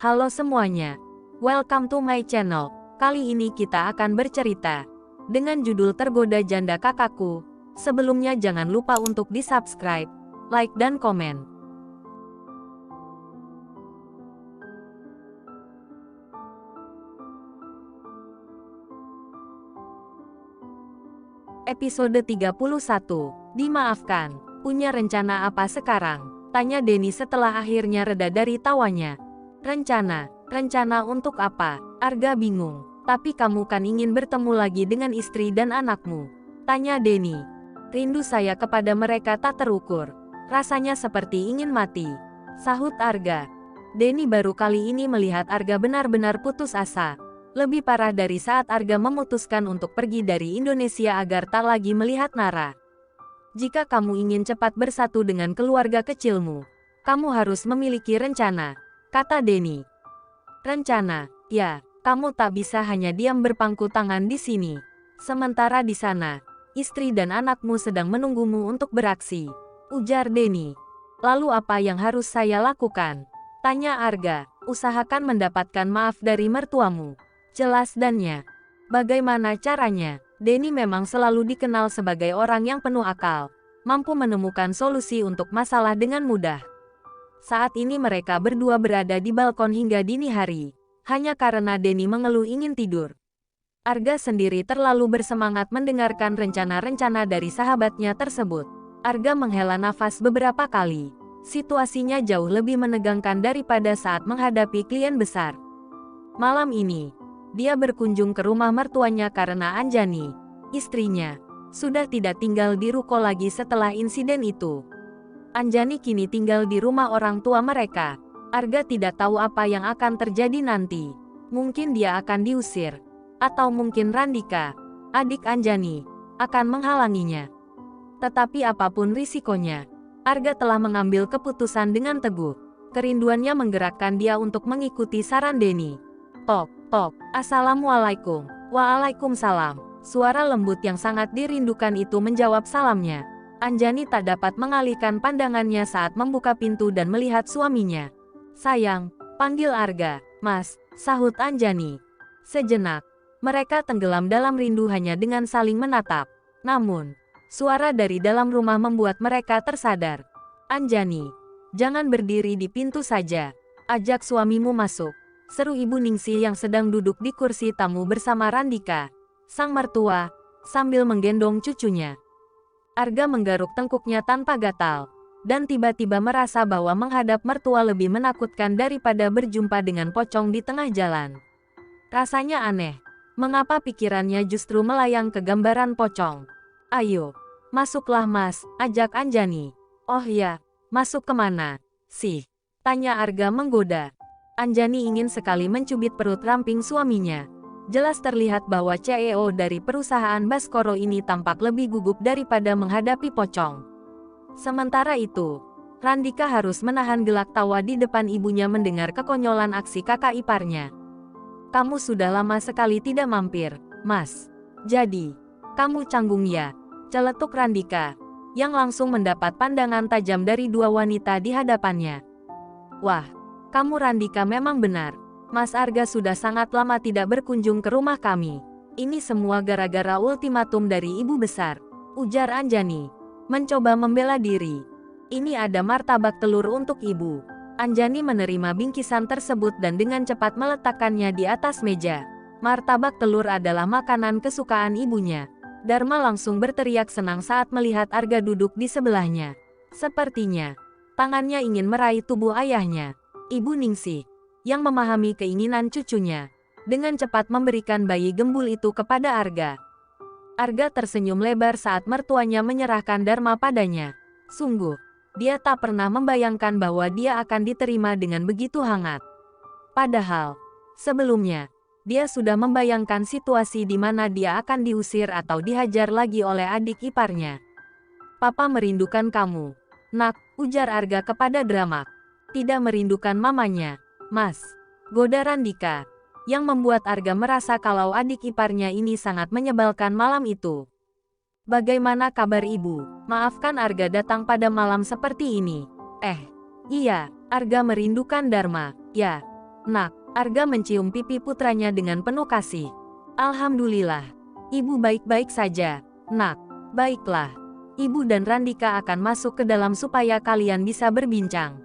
Halo semuanya, welcome to my channel. Kali ini kita akan bercerita dengan judul Tergoda Janda Kakakku. Sebelumnya jangan lupa untuk di-subscribe, like dan komen. Episode 31, Dimaafkan. Punya rencana apa sekarang? Tanya Denny setelah akhirnya reda dari tawanya. Rencana untuk apa? Arga bingung. Tapi kamu kan ingin bertemu lagi dengan istri dan anakmu? Tanya Denny. Rindu saya kepada mereka tak terukur. Rasanya seperti ingin mati. Sahut Arga. Denny baru kali ini melihat Arga benar-benar putus asa. Lebih parah dari saat Arga memutuskan untuk pergi dari Indonesia agar tak lagi melihat Nara. Jika kamu ingin cepat bersatu dengan keluarga kecilmu, kamu harus memiliki rencana, kata Denny. Rencana? Ya, kamu tak bisa hanya diam berpangku tangan di sini. Sementara di sana, istri dan anakmu sedang menunggumu untuk beraksi, ujar Denny. Lalu apa yang harus saya lakukan? Tanya Arga. Usahakan mendapatkan maaf dari mertuamu. Jelas dannya. Bagaimana caranya? Denny memang selalu dikenal sebagai orang yang penuh akal, mampu menemukan solusi untuk masalah dengan mudah. Saat ini mereka berdua berada di balkon hingga dini hari, hanya karena Denny mengeluh ingin tidur. Arga sendiri terlalu bersemangat mendengarkan rencana-rencana dari sahabatnya tersebut. Arga menghela nafas beberapa kali. Situasinya jauh lebih menegangkan daripada saat menghadapi klien besar. Malam ini, dia berkunjung ke rumah mertuanya karena Anjani, istrinya, sudah tidak tinggal di ruko lagi setelah insiden itu. Anjani kini tinggal di rumah orang tua mereka. Arga tidak tahu apa yang akan terjadi nanti. Mungkin dia akan diusir. Atau mungkin Randika, adik Anjani, akan menghalanginya. Tetapi apapun risikonya, Arga telah mengambil keputusan dengan teguh. Kerinduannya menggerakkan dia untuk mengikuti saran Denny. Tok, tok, assalamualaikum. Waalaikumsalam. Suara lembut yang sangat dirindukan itu menjawab salamnya. Anjani tak dapat mengalihkan pandangannya saat membuka pintu dan melihat suaminya. Sayang, panggil Arga. Mas, sahut Anjani. Sejenak, mereka tenggelam dalam rindu hanya dengan saling menatap. Namun, suara dari dalam rumah membuat mereka tersadar. Anjani, jangan berdiri di pintu saja. Ajak suamimu masuk. Seru Ibu Ningsih yang sedang duduk di kursi tamu bersama Randika, sang mertua, sambil menggendong cucunya. Arga menggaruk tengkuknya tanpa gatal, dan tiba-tiba merasa bahwa menghadap mertua lebih menakutkan daripada berjumpa dengan pocong di tengah jalan. Rasanya aneh, mengapa pikirannya justru melayang ke gambaran pocong. Ayo, masuklah mas, ajak Anjani. Oh ya, masuk kemana sih? Tanya Arga menggoda. Anjani ingin sekali mencubit perut ramping suaminya. Jelas terlihat bahwa CEO dari perusahaan Baskoro ini tampak lebih gugup daripada menghadapi pocong. Sementara itu, Randika harus menahan gelak tawa di depan ibunya mendengar kekonyolan aksi kakak iparnya. Kamu sudah lama sekali tidak mampir, Mas. Jadi, kamu canggung ya? Celetuk Randika, yang langsung mendapat pandangan tajam dari dua wanita di hadapannya. Wah, kamu Randika memang benar. Mas Arga sudah sangat lama tidak berkunjung ke rumah kami. Ini semua gara-gara ultimatum dari ibu besar, ujar Anjani, mencoba membela diri. Ini ada martabak telur untuk ibu. Anjani menerima bingkisan tersebut dan dengan cepat meletakkannya di atas meja. Martabak telur adalah makanan kesukaan ibunya. Dharma langsung berteriak senang saat melihat Arga duduk di sebelahnya. Sepertinya, tangannya ingin meraih tubuh ayahnya. Ibu Ningsih, yang memahami keinginan cucunya, dengan cepat memberikan bayi gembul itu kepada Arga. Arga tersenyum lebar saat mertuanya menyerahkan Dharma padanya. Sungguh, dia tak pernah membayangkan bahwa dia akan diterima dengan begitu hangat. Padahal, sebelumnya, dia sudah membayangkan situasi di mana dia akan diusir atau dihajar lagi oleh adik iparnya. Papa merindukan kamu, nak, ujar Arga kepada Drama. Tidak merindukan mamanya, Mas, goda Randika, yang membuat Arga merasa kalau adik iparnya ini sangat menyebalkan malam itu. Bagaimana kabar ibu? Maafkan Arga datang pada malam seperti ini. Iya, Arga merindukan Dharma. Ya, Nak, Arga mencium pipi putranya dengan penuh kasih. Alhamdulillah. Ibu baik-baik saja, Nak. Baiklah. Ibu dan Randika akan masuk ke dalam supaya kalian bisa berbincang.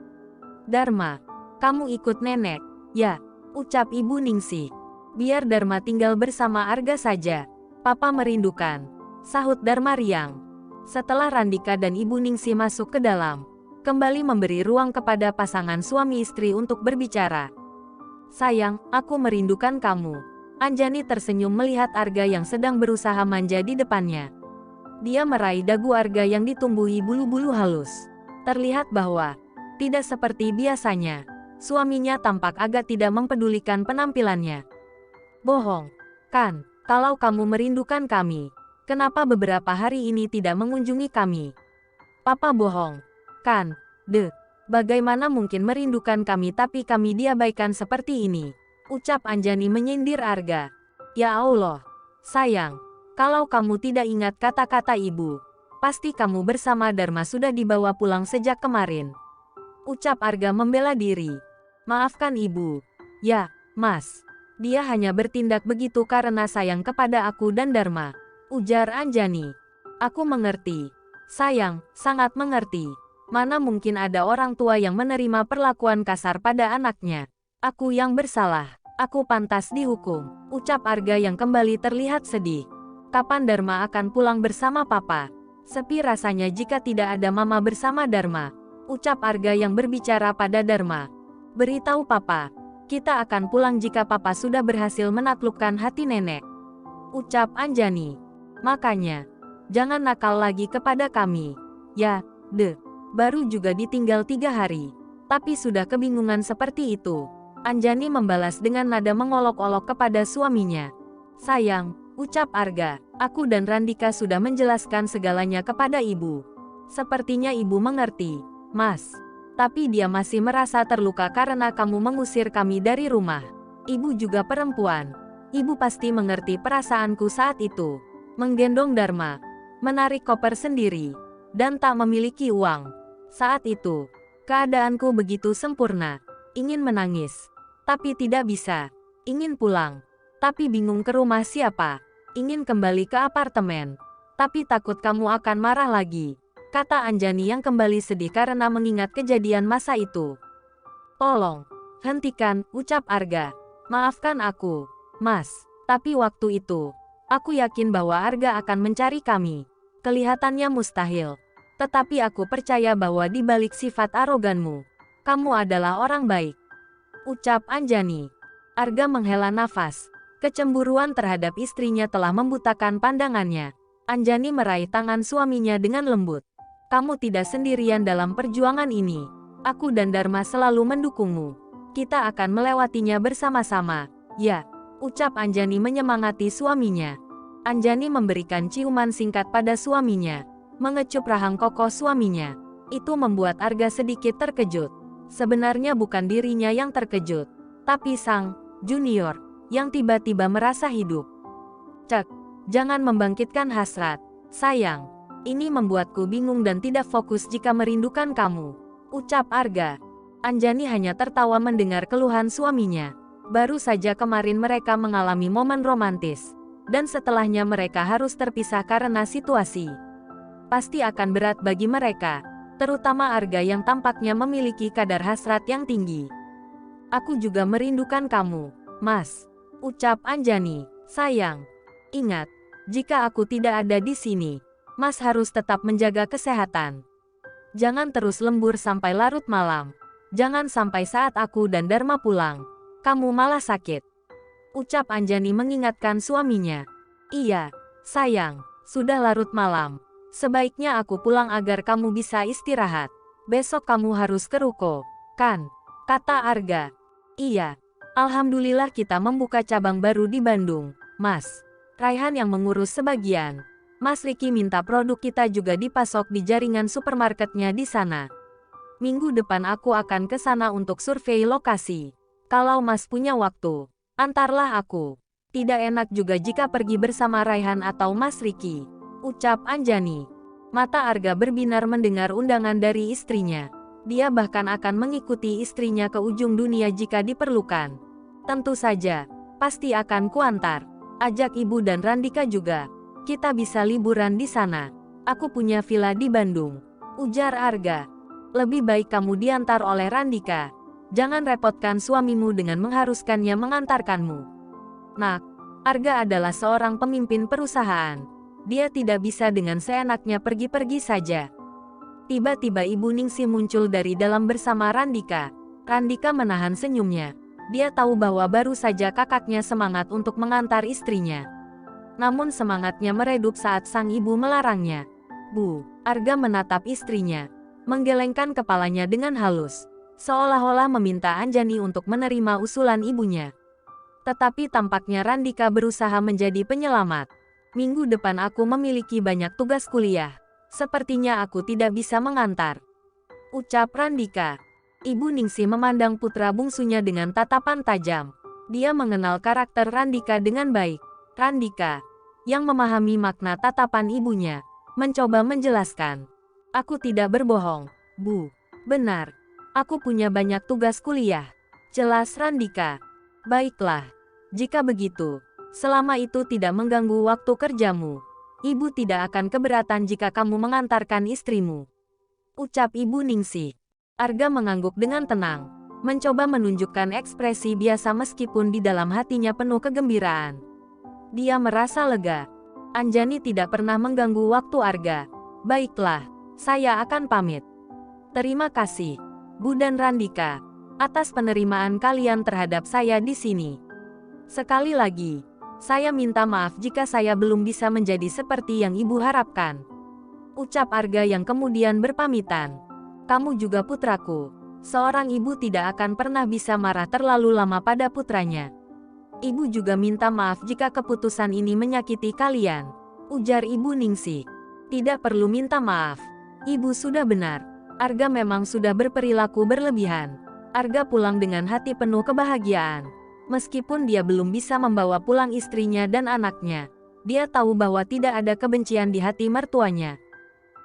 Dharma, kamu ikut nenek. Ya, ucap Ibu Ningsih. Biar Dharma tinggal bersama Arga saja. Papa merindukan, sahut Dharma riang. Setelah Randika dan Ibu Ningsih masuk ke dalam, kembali memberi ruang kepada pasangan suami istri untuk berbicara. Sayang, aku merindukan kamu. Anjani tersenyum melihat Arga yang sedang berusaha manja di depannya. Dia meraih dagu Arga yang ditumbuhi bulu-bulu halus. Terlihat bahwa, tidak seperti biasanya, suaminya tampak agak tidak mempedulikan penampilannya. Bohong, kan? Kalau kamu merindukan kami, kenapa beberapa hari ini tidak mengunjungi kami? Papa bohong, kan? Bagaimana mungkin merindukan kami tapi kami diabaikan seperti ini? Ucap Anjani menyindir Arga. Ya Allah, sayang, kalau kamu tidak ingat kata-kata ibu, pasti kamu bersama Dharma sudah dibawa pulang sejak kemarin. Ucap Arga membela diri. Maafkan ibu. Ya, Mas. Dia hanya bertindak begitu karena sayang kepada aku dan Dharma. Ujar Anjani. Aku mengerti. Sayang, sangat mengerti. Mana mungkin ada orang tua yang menerima perlakuan kasar pada anaknya. Aku yang bersalah. Aku pantas dihukum. Ucap Arga yang kembali terlihat sedih. Kapan Dharma akan pulang bersama papa? Sepi rasanya jika tidak ada mama bersama Dharma. Ucap Arga yang berbicara pada Dharma. Beritahu papa, kita akan pulang jika papa sudah berhasil menaklukkan hati nenek. Ucap Anjani. Makanya, jangan nakal lagi kepada kami. Ya, baru juga ditinggal 3 hari. Tapi sudah kebingungan seperti itu. Anjani membalas dengan nada mengolok-olok kepada suaminya. Sayang, ucap Arga, aku dan Randika sudah menjelaskan segalanya kepada ibu. Sepertinya ibu mengerti, Mas. Tapi dia masih merasa terluka karena kamu mengusir kami dari rumah. Ibu juga perempuan. Ibu pasti mengerti perasaanku saat itu. Menggendong Dharma, menarik koper sendiri, dan tak memiliki uang. Saat itu, keadaanku begitu sempurna. Ingin menangis, tapi tidak bisa. Ingin pulang, tapi bingung ke rumah siapa. Ingin kembali ke apartemen, tapi takut kamu akan marah lagi. Kata Anjani yang kembali sedih karena mengingat kejadian masa itu. Tolong, hentikan, ucap Arga. Maafkan aku, Mas. Tapi waktu itu, aku yakin bahwa Arga akan mencari kami. Kelihatannya mustahil. Tetapi aku percaya bahwa di balik sifat aroganmu, kamu adalah orang baik. Ucap Anjani. Arga menghela nafas. Kecemburuan terhadap istrinya telah membutakan pandangannya. Anjani meraih tangan suaminya dengan lembut. Kamu tidak sendirian dalam perjuangan ini. Aku dan Dharma selalu mendukungmu. Kita akan melewatinya bersama-sama. Ya, ucap Anjani menyemangati suaminya. Anjani memberikan ciuman singkat pada suaminya. Mengecup rahang kokoh suaminya. Itu membuat Arga sedikit terkejut. Sebenarnya bukan dirinya yang terkejut, tapi sang junior yang tiba-tiba merasa hidup. Cek, jangan membangkitkan hasrat. Sayang, ini membuatku bingung dan tidak fokus jika merindukan kamu. Ucap Arga. Anjani hanya tertawa mendengar keluhan suaminya. Baru saja kemarin mereka mengalami momen romantis. Dan setelahnya mereka harus terpisah karena situasi. Pasti akan berat bagi mereka, terutama Arga yang tampaknya memiliki kadar hasrat yang tinggi. Aku juga merindukan kamu, Mas. Ucap Anjani. Sayang, ingat, jika aku tidak ada di sini, Mas harus tetap menjaga kesehatan. Jangan terus lembur sampai larut malam. Jangan sampai saat aku dan Dharma pulang, kamu malah sakit. Ucap Anjani mengingatkan suaminya. Iya, sayang, sudah larut malam. Sebaiknya aku pulang agar kamu bisa istirahat. Besok kamu harus ke ruko, kan? Kata Arga. Iya, alhamdulillah kita membuka cabang baru di Bandung, Mas. Raihan yang mengurus sebagian. Mas Riki minta produk kita juga dipasok di jaringan supermarketnya di sana. Minggu depan aku akan ke sana untuk survei lokasi. Kalau Mas punya waktu, antarlah aku. Tidak enak juga jika pergi bersama Raihan atau Mas Riki. Ucap Anjani. Mata Arga berbinar mendengar undangan dari istrinya. Dia bahkan akan mengikuti istrinya ke ujung dunia jika diperlukan. Tentu saja, pasti akan kuantar. Ajak ibu dan Randika juga. Kita bisa liburan di sana. Aku punya villa di Bandung, ujar Arga. Lebih baik kamu diantar oleh Randika. Jangan repotkan suamimu dengan mengharuskannya mengantarkanmu. Nak, Arga adalah seorang pemimpin perusahaan. Dia tidak bisa dengan seenaknya pergi-pergi saja. Tiba-tiba Ibu Ningsih muncul dari dalam bersama Randika. Randika menahan senyumnya. Dia tahu bahwa baru saja kakaknya semangat untuk mengantar istrinya. Namun semangatnya meredup saat sang ibu melarangnya. Bu, Arga menatap istrinya, menggelengkan kepalanya dengan halus, seolah-olah meminta Anjani untuk menerima usulan ibunya. Tetapi tampaknya Randika berusaha menjadi penyelamat. Minggu depan aku memiliki banyak tugas kuliah. Sepertinya aku tidak bisa mengantar, ucap Randika. Ibu Ningsih memandang putra bungsunya dengan tatapan tajam. Dia mengenal karakter Randika dengan baik. Randika, yang memahami makna tatapan ibunya, mencoba menjelaskan. Aku tidak berbohong, Bu. Benar. Aku punya banyak tugas kuliah. Jelas Randika. Baiklah. Jika begitu, selama itu tidak mengganggu waktu kerjamu, Ibu tidak akan keberatan jika kamu mengantarkan istrimu, ucap Ibu Ningsih. Arga mengangguk dengan tenang, mencoba menunjukkan ekspresi biasa meskipun di dalam hatinya penuh kegembiraan. Dia merasa lega. Anjani tidak pernah mengganggu waktu Arga. Baiklah, saya akan pamit. Terima kasih, Bu dan Randika, atas penerimaan kalian terhadap saya di sini. Sekali lagi, saya minta maaf jika saya belum bisa menjadi seperti yang Ibu harapkan, ucap Arga yang kemudian berpamitan. Kamu juga putraku. Seorang ibu tidak akan pernah bisa marah terlalu lama pada putranya. Ibu juga minta maaf jika keputusan ini menyakiti kalian, ujar Ibu Ningsih. Tidak perlu minta maaf. Ibu sudah benar. Arga memang sudah berperilaku berlebihan. Arga pulang dengan hati penuh kebahagiaan. Meskipun dia belum bisa membawa pulang istrinya dan anaknya, dia tahu bahwa tidak ada kebencian di hati mertuanya.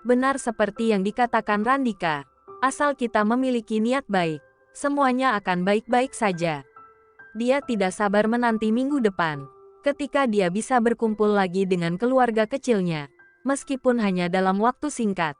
Benar seperti yang dikatakan Randika. Asal kita memiliki niat baik, semuanya akan baik-baik saja. Dia tidak sabar menanti minggu depan, ketika dia bisa berkumpul lagi dengan keluarga kecilnya, meskipun hanya dalam waktu singkat.